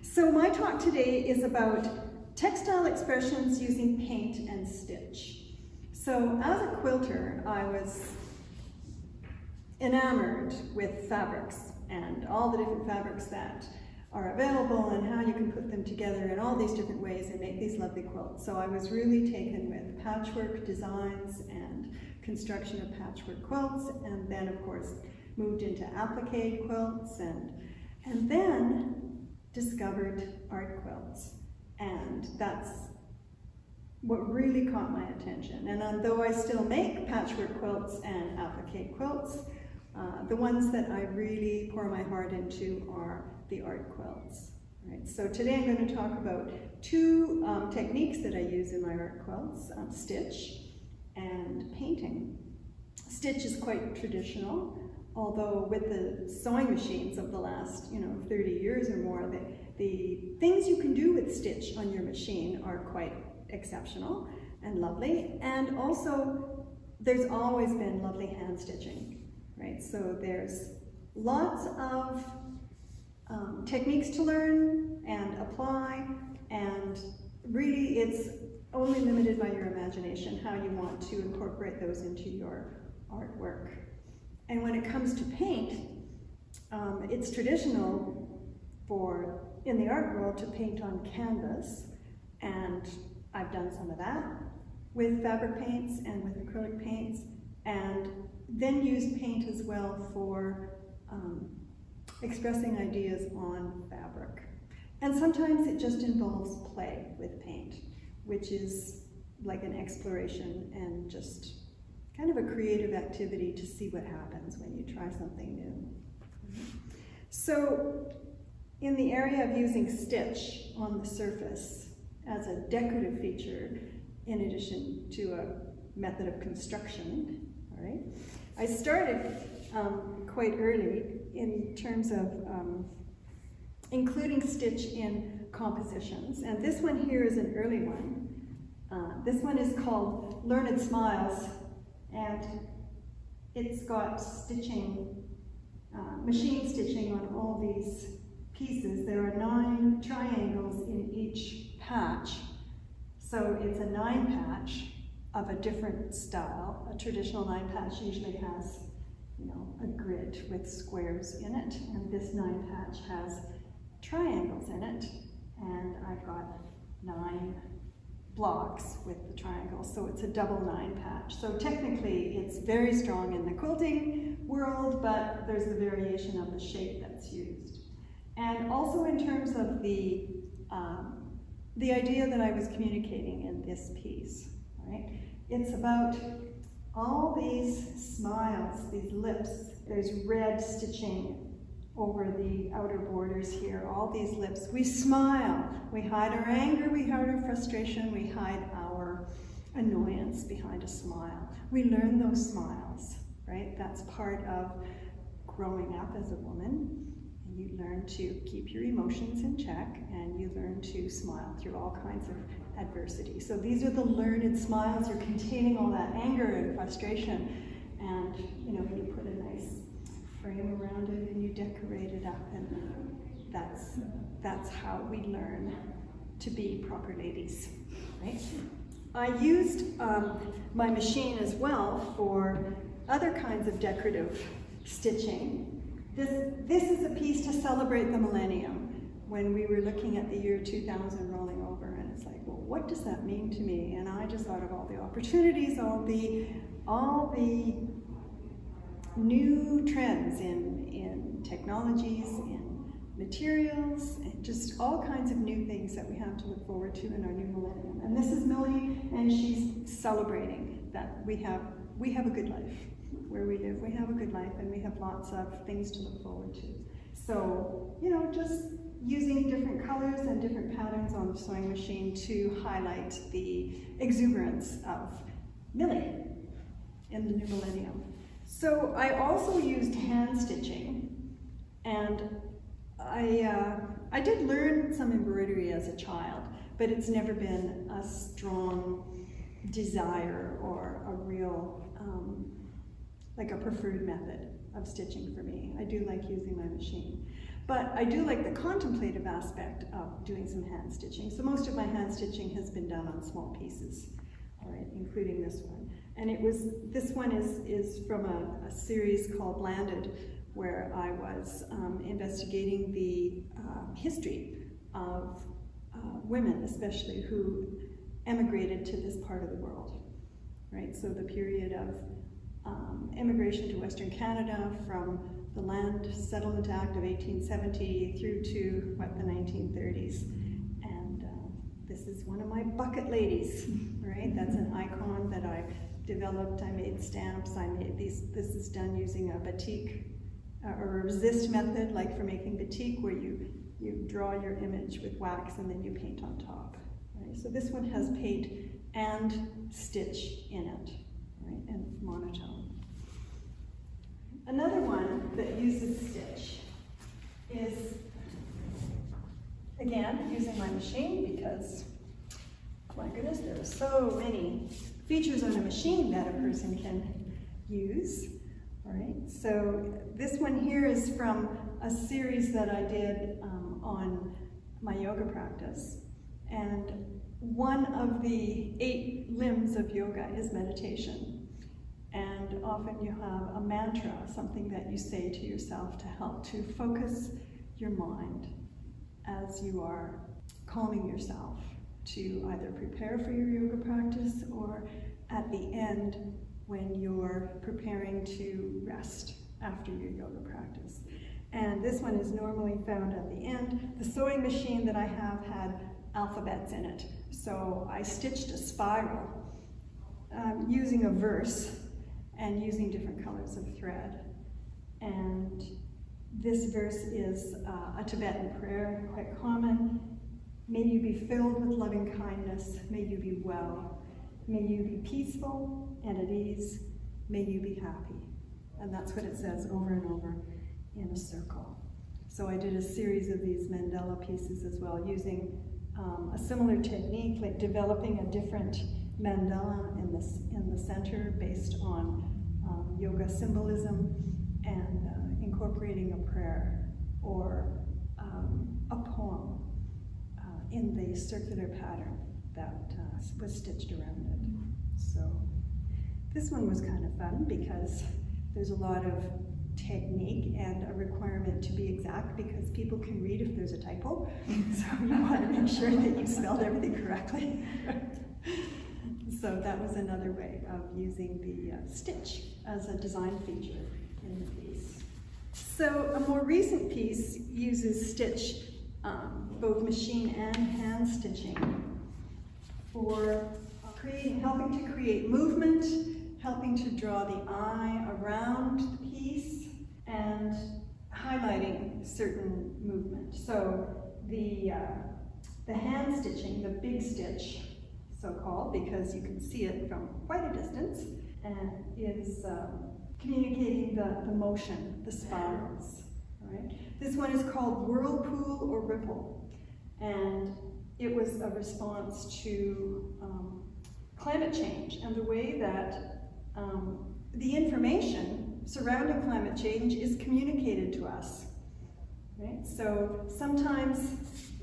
So my talk today is about textile expressions using paint and stitch. So as a quilter, I was enamored with fabrics and all the different fabrics that are available and how you can put them together in all these different ways and make these lovely quilts. So I was really taken with patchwork designs and construction of patchwork quilts, and then of course moved into applique quilts and then discovered art quilts. And that's what really caught my attention. And although I still make patchwork quilts and applique quilts, the ones that I really pour my heart into are the art quilts. Right? So today I'm going to talk about two techniques that I use in my art quilts, stitch and painting. Stitch is quite traditional, although with the sewing machines of the last 30 years or more, the things you can do with stitch on your machine are quite exceptional and lovely. And also, there's always been lovely hand stitching, right? So there's lots of techniques to learn and apply, and really it's only limited by your imagination how you want to incorporate those into your artwork. And when it comes to paint, it's traditional in the art world to paint on canvas, and I've done some of that with fabric paints and with acrylic paints, and then use paint as well for expressing ideas on fabric. And sometimes it just involves play with paint, which is like an exploration and just kind of a creative activity to see what happens when you try something new. So in the area of using stitch on the surface as a decorative feature, in addition to a method of construction, all right, I started quite early in terms of including stitch in compositions. And this one here is an early one. This one is called Learned Smiles, and it's got stitching, machine stitching on all these pieces. There are 9 triangles in each patch. So it's a 9 patch of a different style. A traditional 9 patch usually has, a grid with squares in it, and this 9 patch has triangles in it, and I've got 9 blocks with the triangles, so it's a double 9 patch. So technically it's very strong in the quilting world, but there's the variation of the shape that's used. And also in terms of the idea that I was communicating in this piece, right? It's about all these smiles, these lips. There's red stitching over the outer borders here, all these lips. We smile, we hide our anger, we hide our frustration, we hide our annoyance behind a smile. We learn those smiles, right? That's part of growing up as a woman. You learn to keep your emotions in check, and you learn to smile through all kinds of adversity. So these are the learned smiles. You're containing all that anger and frustration, and you put a nice frame around it and you decorate it up, and that's how we learn to be proper ladies, right? I used my machine as well for other kinds of decorative stitching. This is a piece to celebrate the millennium, when we were looking at the year 2000 rolling over, and it's like, well, what does that mean to me? And I just thought of all the opportunities, all the new trends in technologies, in materials, and just all kinds of new things that we have to look forward to in our new millennium. And this is Millie, and she's celebrating that we have a good life. Where we live, we have a good life, and we have lots of things to look forward to. So, just using different colors and different patterns on the sewing machine to highlight the exuberance of Millie in the new millennium. So I also used hand stitching, and I did learn some embroidery as a child, but it's never been a strong desire or a real like a preferred method of stitching for me. I do like using my machine. But I do like the contemplative aspect of doing some hand stitching. So most of my hand stitching has been done on small pieces, all right, including this one. And this one is from a series called Landed, where I was investigating the history of women, especially, who emigrated to this part of the world, right? So the period of immigration to Western Canada from the Land Settlement Act of 1870 through to, what, the 1930s. And this is one of my bucket ladies, right? That's an icon that I developed. I made stamps. I made these. This is done using a batik or a resist method, like for making batik, where you draw your image with wax and then you paint on top. Right? So this one has paint and stitch in it, right? And monotone. Another one that uses stitch is, again, using my machine, because, my goodness, there are so many features on a machine that a person can use. All right, so this one here is from a series that I did on my yoga practice. And one of the 8 limbs of yoga is meditation. And often you have a mantra, something that you say to yourself to help to focus your mind as you are calming yourself to either prepare for your yoga practice or at the end when you're preparing to rest after your yoga practice. And this one is normally found at the end. The sewing machine that I have had alphabets in it. So I stitched a spiral using a verse and using different colors of thread. And this verse is a Tibetan prayer, quite common. May you be filled with loving kindness. May you be well. May you be peaceful and at ease. May you be happy. And that's what it says over and over in a circle. So I did a series of these mandala pieces as well, using a similar technique, like developing a different mandala in the center based on yoga symbolism, and incorporating a prayer or a poem in the circular pattern that was stitched around it. So this one was kind of fun because there's a lot of technique and a requirement to be exact, because people can read if there's a typo. So you want to make sure that you spelled everything correctly. So that was another way of using the stitch as a design feature in the piece. So a more recent piece uses stitch, both machine and hand stitching, for helping to create movement, helping to draw the eye around the piece, and highlighting certain movement. So the hand stitching, the big stitch, so-called, because you can see it from quite a distance, and is communicating the motion, the spirals. All right? This one is called Whirlpool or Ripple, and it was a response to climate change and the way that the information surrounding climate change is communicated to us. Right? So sometimes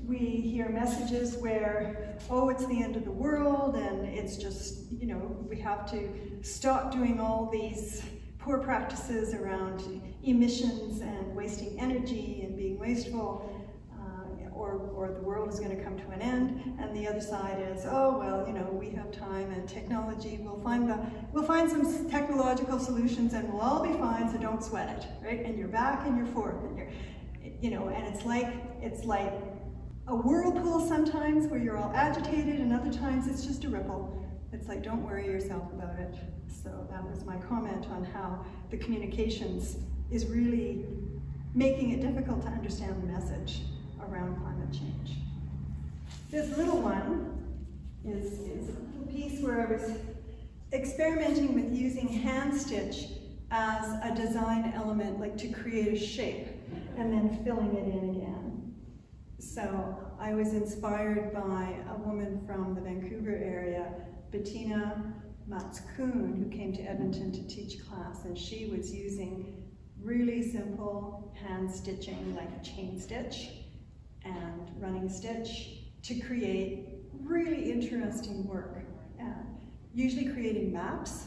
we hear messages where, oh, it's the end of the world, and it's just, you know, we have to stop doing all these poor practices around emissions and wasting energy and being wasteful, or the world is going to come to an end. And the other side is, oh, well, you know, we have time and technology, we'll find some technological solutions and we'll all be fine, so don't sweat it, right? And you're back and you're forth, and you're, you know, and it's like a whirlpool sometimes where you're all agitated, and other times it's just a ripple. It's like, don't worry yourself about it. So that was my comment on how the communications is really making it difficult to understand the message around climate change. This little one is a little piece where I was experimenting with using hand stitch as a design element, like to create a shape, and then filling it in again. So I was inspired by a woman from the Vancouver area, Bettina Matskun, who came to Edmonton to teach class, and she was using really simple hand stitching, like a chain stitch and running stitch, to create really interesting work, usually creating maps.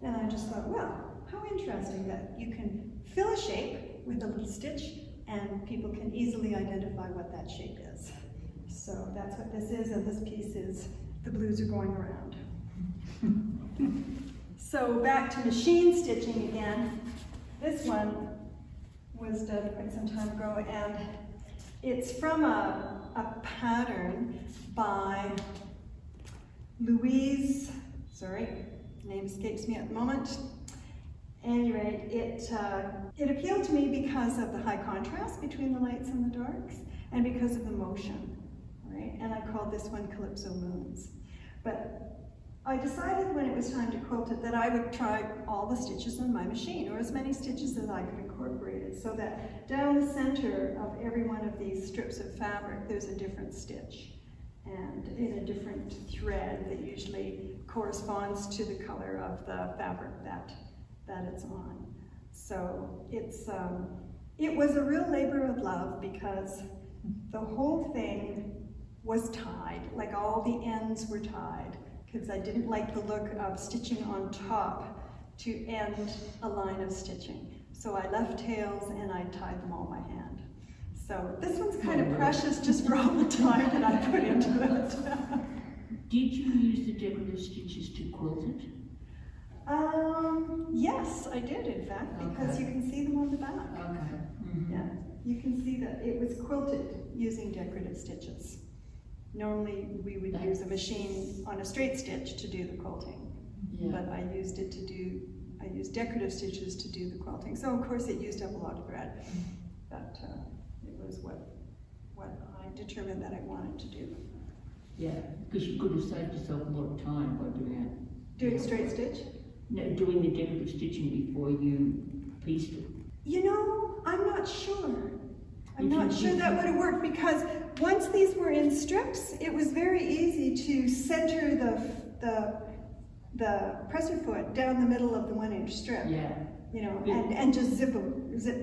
And I just thought, well, how interesting that you can fill a shape with a little stitch and people can easily identify what that shape is. So that's what this is, and this piece is the blues are going around. So back to machine stitching again. This one was done quite some time ago, and it's from a pattern by Louise, sorry, name escapes me at the moment. Anyway, it appealed to me because of the high contrast between the lights and the darks, and because of the motion, right? And I called this one Calypso Moons. But I decided when it was time to quilt it that I would try all the stitches on my machine, or as many stitches as I could incorporate it, so that down the center of every one of these strips of fabric there's a different stitch and in a different thread that usually corresponds to the color of the fabric that it's on. So it was a real labor of love because the whole thing was tied, like all the ends were tied, because I didn't like the look of stitching on top to end a line of stitching. So I left tails and I tied them all by hand. So this one's kind of precious just for all the time that I put into it. Did you use the decorative stitches to quilt it? Yes, I did in fact, because you can see them on the back. Okay. Mm-hmm. Yeah, you can see that it was quilted using decorative stitches. Normally we would use a machine on a straight stitch to do the quilting, but I used decorative stitches to do the quilting. So of course it used up a lot of thread, but it was what I determined that I wanted to do. Yeah, because you could have saved yourself a lot of time by doing it. Doing straight stitch? No, doing the decorative stitching before you pieced it. You know, I'm not sure. I'm not sure that would have worked, because once these were in strips, it was very easy to center the presser foot down the middle of the 1-inch strip. Yeah. You know, and just zip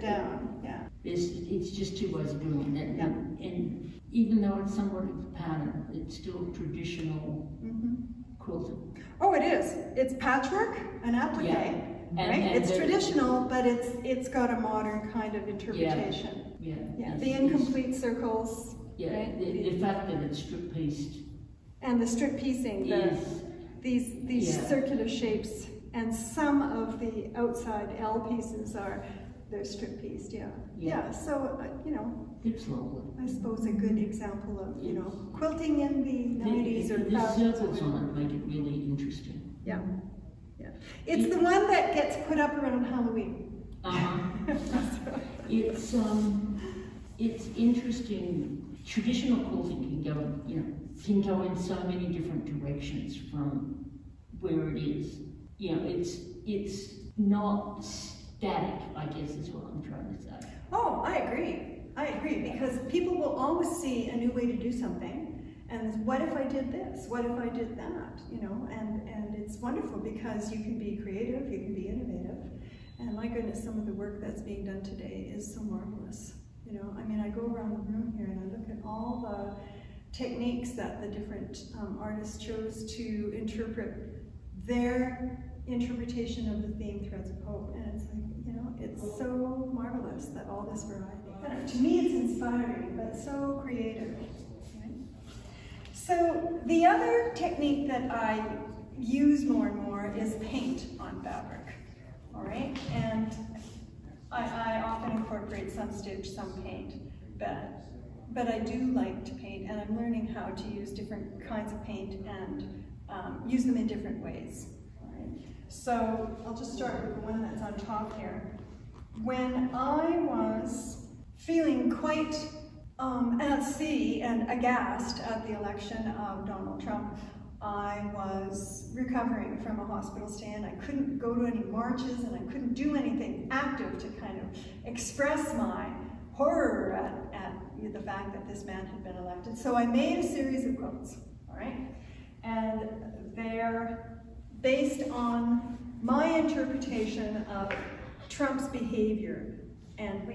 down. Yeah. It's just two ways of doing it. And even though it's somewhat of a pattern, it's still traditional quilting. Oh, it is. It's patchwork and applique. Yeah. Right? It's traditional, but it's got a modern kind of interpretation. Yeah. The incomplete circles. Yeah. Right? The fact that it's strip pieced. And the strip piecing, these circular shapes, and some of the outside L pieces they're strip pieced. Yeah. So you know, it's lovely. I suppose a good example of quilting in the 90s or the circles on it make it really interesting. Yeah. It's the one that gets put up around Halloween. It's interesting. Traditional quilting can go in so many different directions from where it is. It's not static, I guess is what I'm trying to say. Oh, I agree, because people will always see a new way to do something. And what if I did this? What if I did that? And it's wonderful because you can be creative, you can be innovative. And my goodness, some of the work that's being done today is so marvelous. I mean, I go around the room here and I look at all the techniques that the different artists chose to interpret their interpretation of the theme Threads of Hope. And it's like, it's so marvelous that all this variety. To me, it's inspiring, but so creative. So the other technique that I use more and more is paint on fabric, all right? And I often incorporate some stitch, some paint, but I do like to paint, and I'm learning how to use different kinds of paint and use them in different ways, all right? So I'll just start with the one that's on top here. When I was feeling quite at sea and aghast at the election of Donald Trump, I was recovering from a hospital stay and I couldn't go to any marches and I couldn't do anything active to kind of express my horror at the fact that this man had been elected. So I made a series of quotes, all right? And they're based on my interpretation of Trump's behavior, and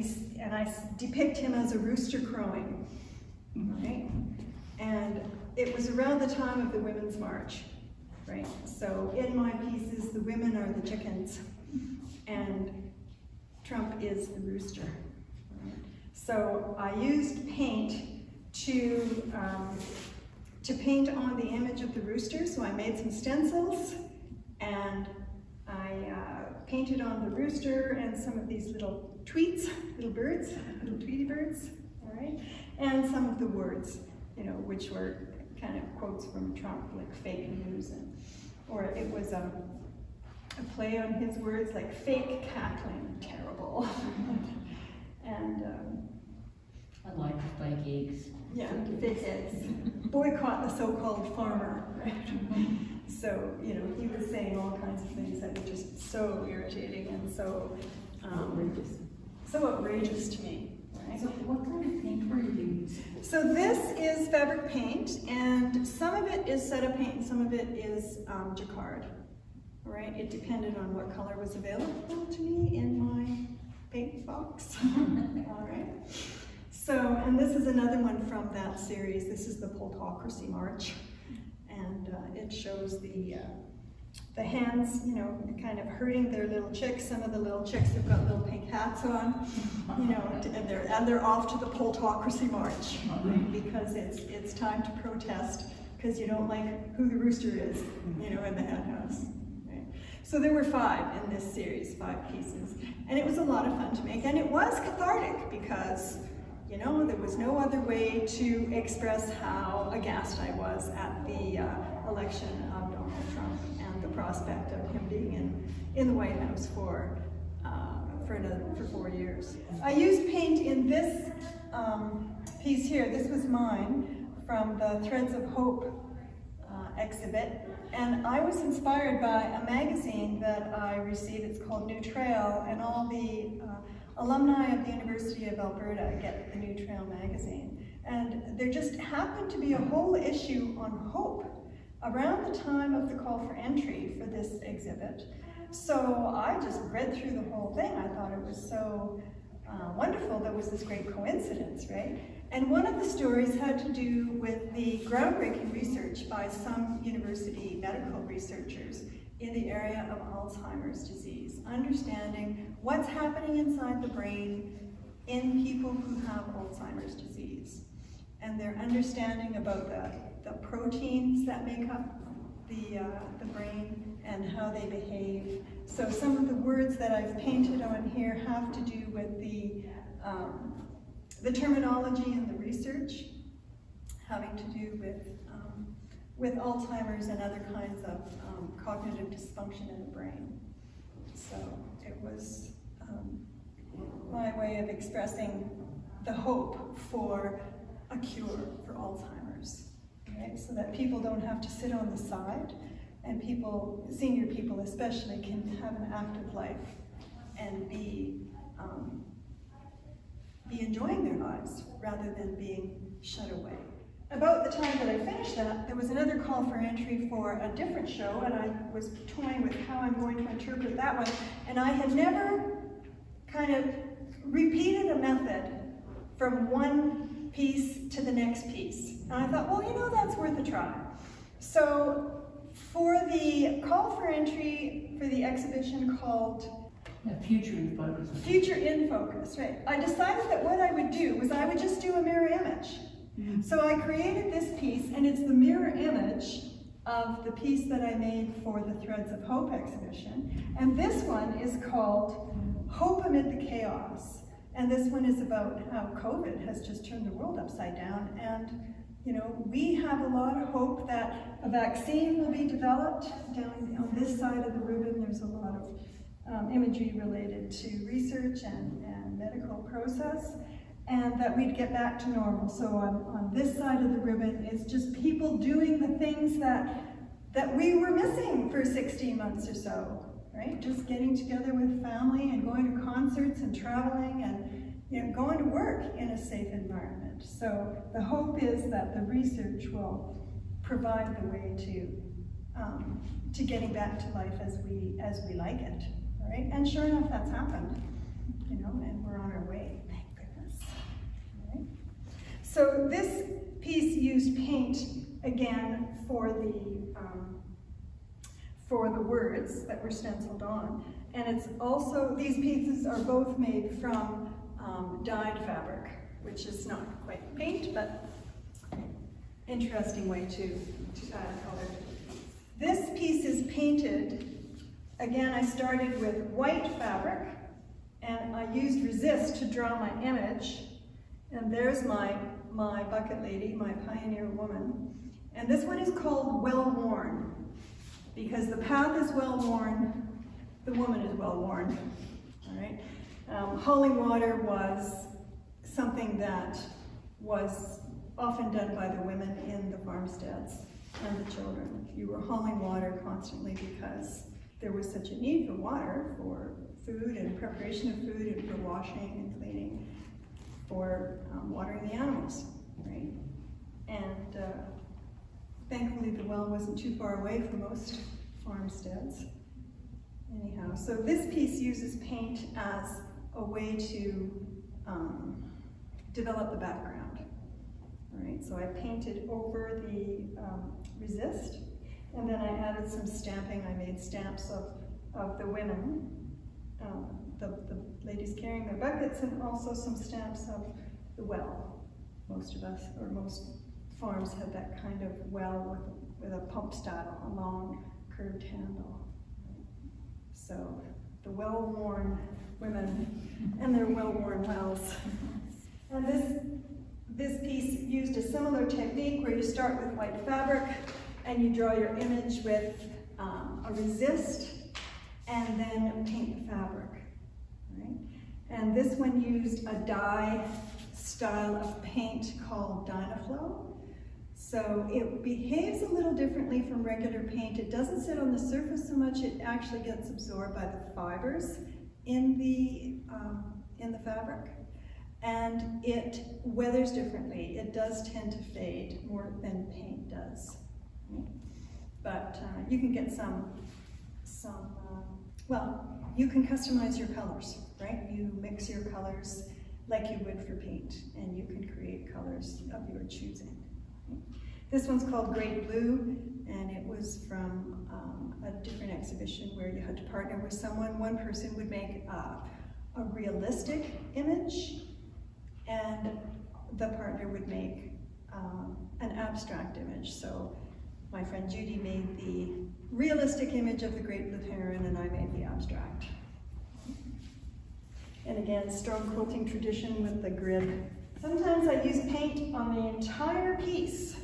I depict him as a rooster crowing, right? And it was around the time of the Women's March, right? So in my pieces, the women are the chickens, and Trump is the rooster. Right? So I used paint to paint on the image of the rooster. So I made some stencils, and I painted on the rooster and some of these little tweets, little birds, little tweety birds, all right? And some of the words, you know, which were kind of quotes from Trump, like fake news, or it was a play on his words, like fake cackling, terrible. And I like the fake eggs. yeah, fake eggs. Boycott the so-called farmer, right? So, you know, he was saying all kinds of things that were just so irritating and so outrageous to me. Right? So what kind of paint were you using? So this is fabric paint, and some of it is Seta paint and some of it is jacquard. Right? It depended on what color was available to me in my paint box. All right. So, and this is another one from that series. This is the Plutocracy March, and it shows the hens, you know, kind of herding their little chicks. Some of the little chicks have got little pink hats on, you know, and they're off to the Plutocracy March, right? Because it's time to protest because you don't like who the rooster is, you know, in the hen house. Right? So there were 5 in this series, 5 pieces, and it was a lot of fun to make, and it was cathartic because, you know, there was no other way to express how aghast I was at the election of Donald Trump and the prospect of him being in the White House for 4 years. I used paint in this piece here. This was mine from the Threads of Hope exhibit, and I was inspired by a magazine that I received. It's called New Trail, and all the alumni of the University of Alberta get the New Trail magazine. And there just happened to be a whole issue on hope around the time of the call for entry for this exhibit. So I just read through the whole thing. I thought it was so wonderful. There was this great coincidence, right? And one of the stories had to do with the groundbreaking research by some university medical researchers in the area of Alzheimer's disease, understanding what's happening inside the brain in people who have Alzheimer's disease, and their understanding about the proteins that make up the brain and how they behave. So some of the words that I've painted on here have to do with the terminology and the research having to do with Alzheimer's and other kinds of cognitive dysfunction in the brain. So it was my way of expressing the hope for a cure for Alzheimer's, right? So that people don't have to sit on the side, and people, senior people especially, can have an active life and be enjoying their lives rather than being shut away. About the time that I finished that, there was another call for entry for a different show, and I was toying with how I'm going to interpret that one, and I had never kind of repeated a method from one piece to the next piece. And I thought, well, you know, that's worth a try. So for the call for entry for the exhibition called Future in Focus. Future in Focus, right. I decided that what I would do was I would just do a mirror image. So I created this piece, and it's the mirror image of the piece that I made for the Threads of Hope exhibition. And this one is called Hope Amid the Chaos. And this one is about how COVID has just turned the world upside down. And, you know, we have a lot of hope that a vaccine will be developed. Down on this side of the ribbon, there's a lot of imagery related to research and medical process, and that we'd get back to normal. So on this side of the ribbon is just people doing the things that we were missing for 16 months or so, right? Just getting together with family and going to concerts and traveling and, you know, going to work in a safe environment. So the hope is that the research will provide the way to getting back to life as we like it, All right, and sure enough, that's happened, you know, and we're on our way, thank goodness. All right. So this piece used paint again for the words that were stenciled on, and it's also, these pieces are both made from dyed fabric, which is not quite paint, but interesting way to add color. This piece is painted, again, I started with white fabric, and I used resist to draw my image, and there's my bucket lady, my pioneer woman. And this one is called Well Worn, because the path is well worn, the woman is well worn, all right? Hauling water was something that was often done by the women in the farmsteads and the children. You were hauling water constantly because there was such a need for water for food and preparation of food and for washing and cleaning, for watering the animals, right? And thankfully the well wasn't too far away from most farmsteads. Anyhow, so this piece uses paint as a way to develop the background. All right, so I painted over the resist, and then I added some stamping. I made stamps of the women, the ladies carrying their buckets, and also some stamps of the well. Most of us, or most farms had that kind of well with a pump style, a long curved handle. So the well-worn women and their well-worn wells. And this piece used a similar technique where you start with white fabric and you draw your image with a resist and then paint the fabric, right? And this one used a dye style of paint called Dynaflow. So it behaves a little differently from regular paint. It doesn't sit on the surface so much, it actually gets absorbed by the fibers in the fabric. And it weathers differently. It does tend to fade more than paint does. But you can get well, you can customize your colors, right? You mix your colors like you would for paint, and you can create colors of your choosing. This one's called Great Blue, and it was from a different exhibition where you had to partner with someone. One person would make a realistic image, and the partner would make an abstract image. So my friend Judy made the realistic image of the great blue heron, and I made the abstract. And again, strong quilting tradition with the grid. Sometimes I use paint on the entire piece.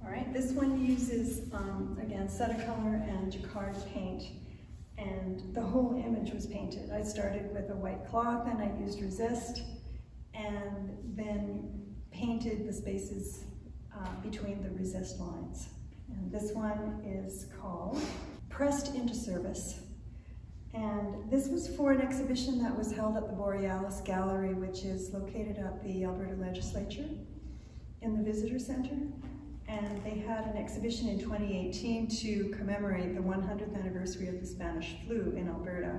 All right, this one uses, again, Setacolor and Jacquard paint, and the whole image was painted. I started with a white cloth and I used resist, and then painted the spaces between the resist lines. And this one is called Pressed into Service. And this was for an exhibition that was held at the Borealis Gallery, which is located at the Alberta Legislature in the Visitor Center. And they had an exhibition in 2018 to commemorate the 100th anniversary of the Spanish flu in Alberta.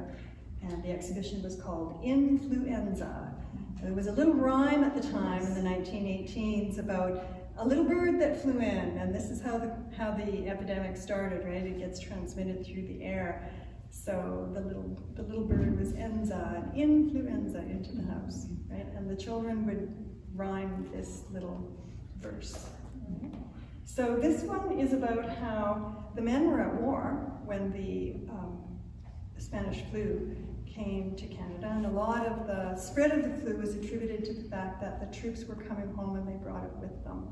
And the exhibition was called Influenza. There was a little rhyme at the time in the 1918s about a little bird that flew in, and this is how the epidemic started, right? It gets transmitted through the air. So the little bird was Enza, and influenza into the house, right? And the children would rhyme this little verse. So this one is about how the men were at war when the Spanish flu came to Canada, and a lot of the spread of the flu was attributed to the fact that the troops were coming home and they brought it with them,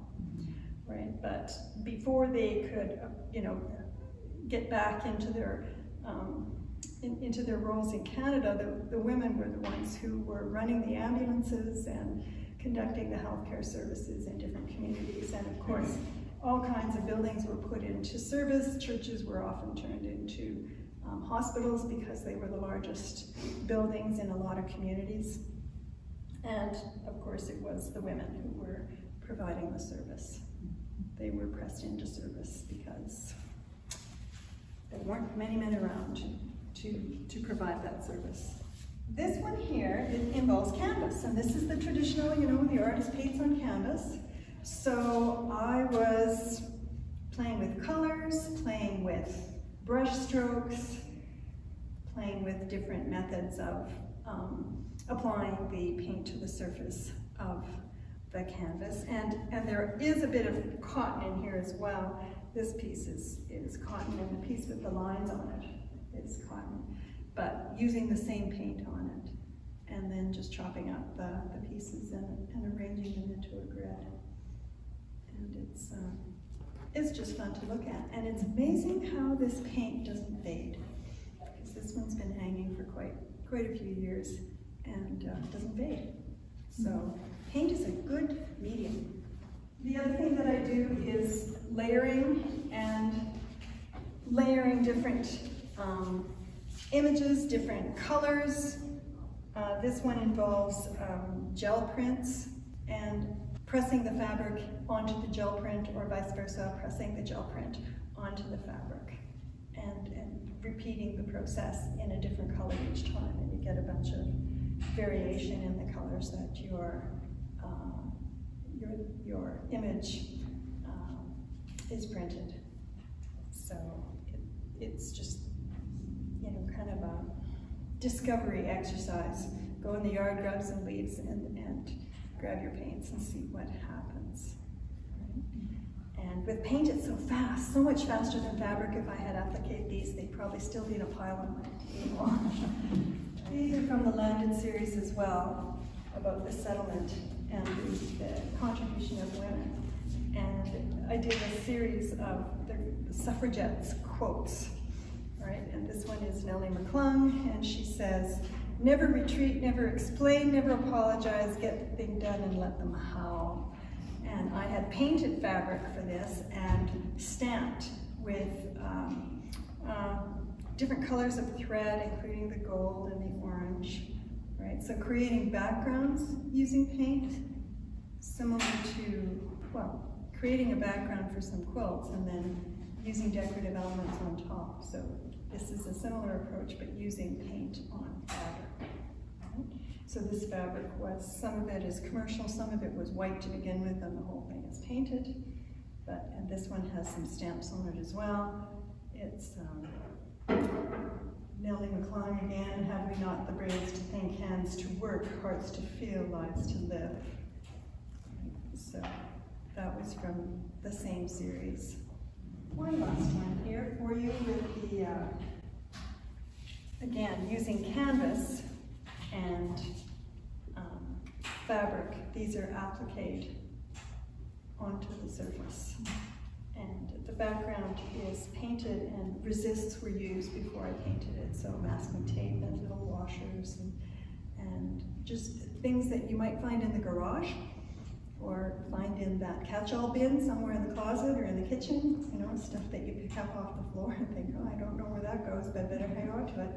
right? But before they could, get back into their roles in Canada, the women were the ones who were running the ambulances and conducting the healthcare services in different communities. And of course, all kinds of buildings were put into service. Churches were often turned into hospitals because they were the largest buildings in a lot of communities. And of course, it was the women who were providing the service. They were pressed into service because there weren't many men around to provide that service. This one here, it involves canvas, and this is the traditional, the artist paints on canvas. So I was playing with colors, playing with brush strokes, playing with different methods of applying the paint to the surface of the canvas. And there is a bit of cotton in here as well. This piece is cotton, and the piece with the lines on it is cotton, but using the same paint on it, and then just chopping up the pieces and arranging them into a grid. And it's just fun to look at, and it's amazing how this paint doesn't fade, because this one's been hanging for quite a few years and doesn't fade. So paint is a good medium. The other thing that I do is layering, and layering different images, different colors. This one involves gel prints and pressing the fabric onto the gel print, or vice versa, pressing the gel print onto the fabric, and repeating the process in a different color each time, and you get a bunch of variation in the colors that your image is printed. So it's just, kind of a discovery exercise. Go in the yard, grab some leaves, and grab your paints and see what happens. Right? And with paint, it's so fast, so much faster than fabric. If I had appliqued these, they'd probably still be in a pile on my table. These are from the Landed series as well, about the settlement and the contribution of women. And I did a series of the suffragettes quotes, right? And this one is Nellie McClung, and she says, "Never retreat, never explain, never apologize, get the thing done and let them howl." And I had painted fabric for this and stamped with different colors of thread, including the gold and the orange, right? So creating backgrounds using paint, similar to, creating a background for some quilts and then using decorative elements on top. So this is a similar approach, but using paint on fabric. Right? So this fabric some of it is commercial, some of it was white to begin with, and the whole thing is painted. And this one has some stamps on it as well. It's Nellie McClung again, "Have we not the brains to think, hands to work, hearts to feel, lives to live." So that was from the same series. One last one here for you with the, again, using canvas and fabric. These are appliqued onto the surface. And the background is painted, and resists were used before I painted it. So masking tape and little washers and just things that you might find in the garage or find in that catch-all bin somewhere in the closet or in the kitchen, stuff that you pick up off the floor and think, oh, I don't know where that goes, but I better hang on to it.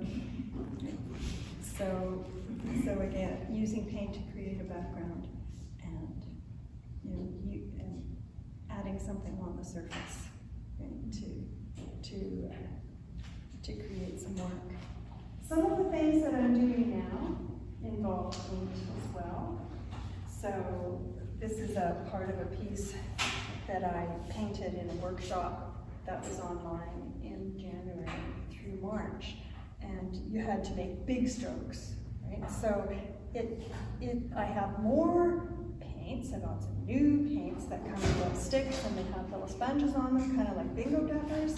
So again, using paint to create a background and, and adding something on the surface, right, to create some work. Some of the things that I'm doing now involve paint as well. So this is a part of a piece that I painted in a workshop that was online in January through March. And you had to make big strokes, right? So I have more paints. I got some new paints that come in little sticks, and they have little sponges on them, kind of like bingo dappers.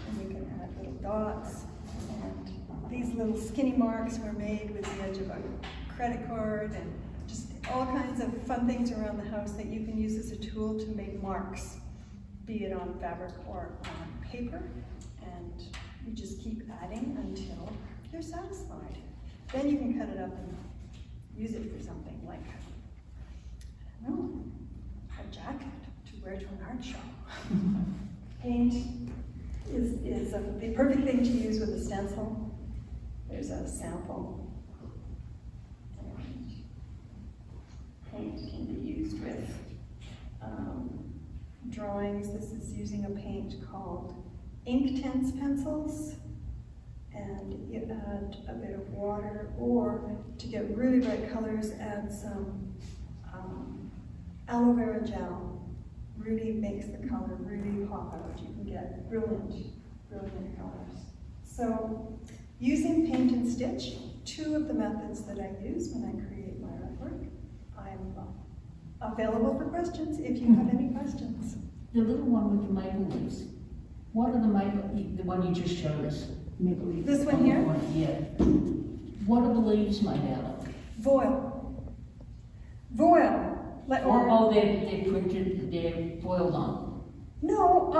And you can add little dots. And these little skinny marks were made with the edge of a credit card, and just all kinds of fun things around the house that you can use as a tool to make marks, be it on fabric or on paper. And you just keep adding until you're satisfied. Then you can cut it up and use it for something like, I don't know, a jacket to wear to an art show. Paint is the perfect thing to use with a stencil. There's a sample. And paint can be used with drawings. This is using a paint called Inktense pencils. And and you add a bit of water, or to get really bright colors, add some aloe vera gel. Really makes the color really pop out. You can get brilliant, brilliant colors. So using paint and stitch, two of the methods that I use when I create my artwork. I'm available for questions if you have any questions. The little one with the maple leaves. What are the one you just showed us? Maple leaves. This one here? Yeah. What are the leaves made out of? Voile. Voile. They're printed, they're foiled on. No,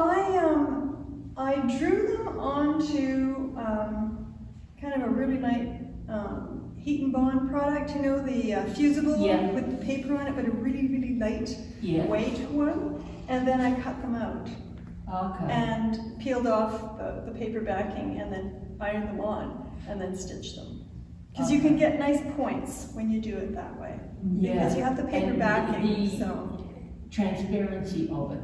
I drew them onto kind of a really light heat and bond product, you know, the fusible with the paper on it, but a really, really light weight one. And then I cut them out. Okay. And peeled off the paper backing and then ironed them on and then stitched them. Because you can get nice points when you do it that way. Yeah. Because you have the paper and backing, the so. Transparency of it.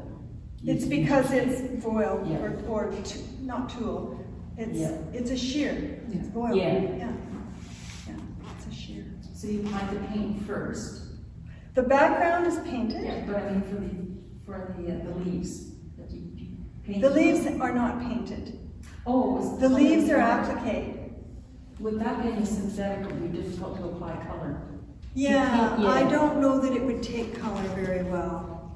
It's because it's voile or not tulle. It's a sheer. It's voile. Yeah. It's a sheer. So you apply the paint first. The background is painted. Yeah, but I mean for the leaves that you paint. The leaves are not painted. Oh, The leaves are appliqué. With that being synthetic, it would be difficult to apply color. Yeah, I don't know that it would take color very well.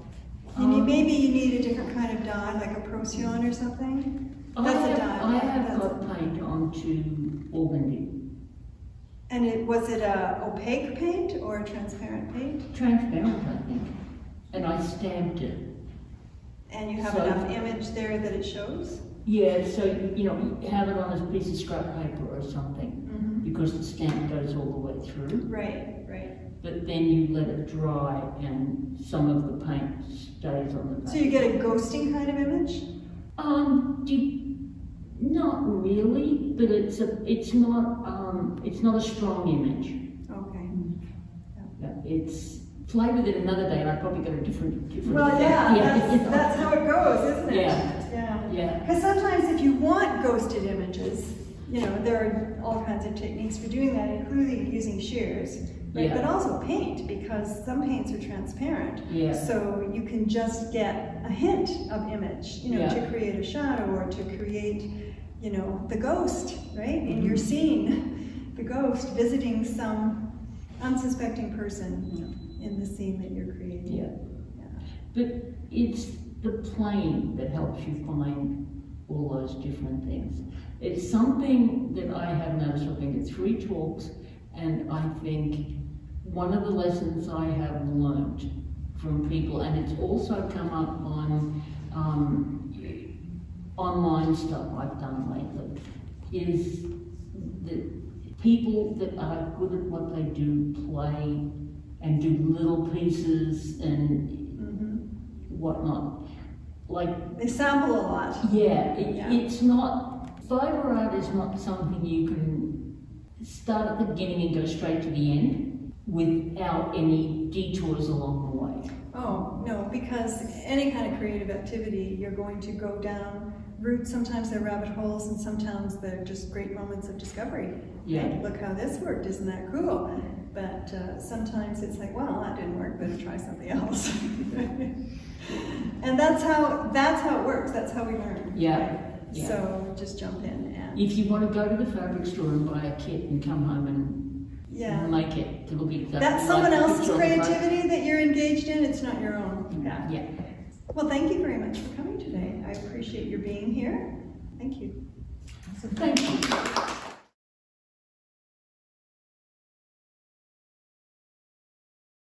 Maybe you need a different kind of dye, like a Procyon or something. That's a dye. I have got paint onto organdy. And was it a opaque paint or a transparent paint? Transparent, I think. And I stamped it. And you have enough image there that it shows? Yeah, so you have it on a piece of scrap paper or something, because the stamp goes all the way through. Right. But then you let it dry, and some of the paint stays on the paper. So you get a ghosting kind of image? Not really, but it's not a strong image. Okay. Yeah, it's play with it another day, and I probably got a different. Well, that's how it goes, isn't it? Yeah. Because sometimes if you want ghosted images, there are all kinds of techniques for doing that, including using shears, right? But also paint, because some paints are transparent. Yeah. So you can just get a hint of image, to create a shadow or to create, the ghost, right? In your scene, the ghost visiting some unsuspecting person in the scene that you're creating. Yeah. But it's the plane that helps you find all those different things. It's something that I have noticed. I've been to 3 talks, and I think one of the lessons I have learned from people, and it's also come up on online stuff I've done lately, is that people that are good at what they do play and do little pieces and whatnot. Like, they sample a lot. It's not, fiber art is not something you can start at the beginning and go straight to the end without any detours along the way. Oh, no, because any kind of creative activity, you're going to go down routes. Sometimes they're rabbit holes, and sometimes they're just great moments of discovery. Yeah. Hey, look how this worked, isn't that cool? But sometimes it's like, well, that didn't work, better try something else. And that's how it works. That's how we learn. Yeah. So just jump in and. If you want to go to the fabric store and buy a kit and come home and make it to look exactly that's someone like else's creativity that you're engaged in. It's not your own. Yeah. Well, thank you very much for coming today. I appreciate your being here. Thank you. So thank you.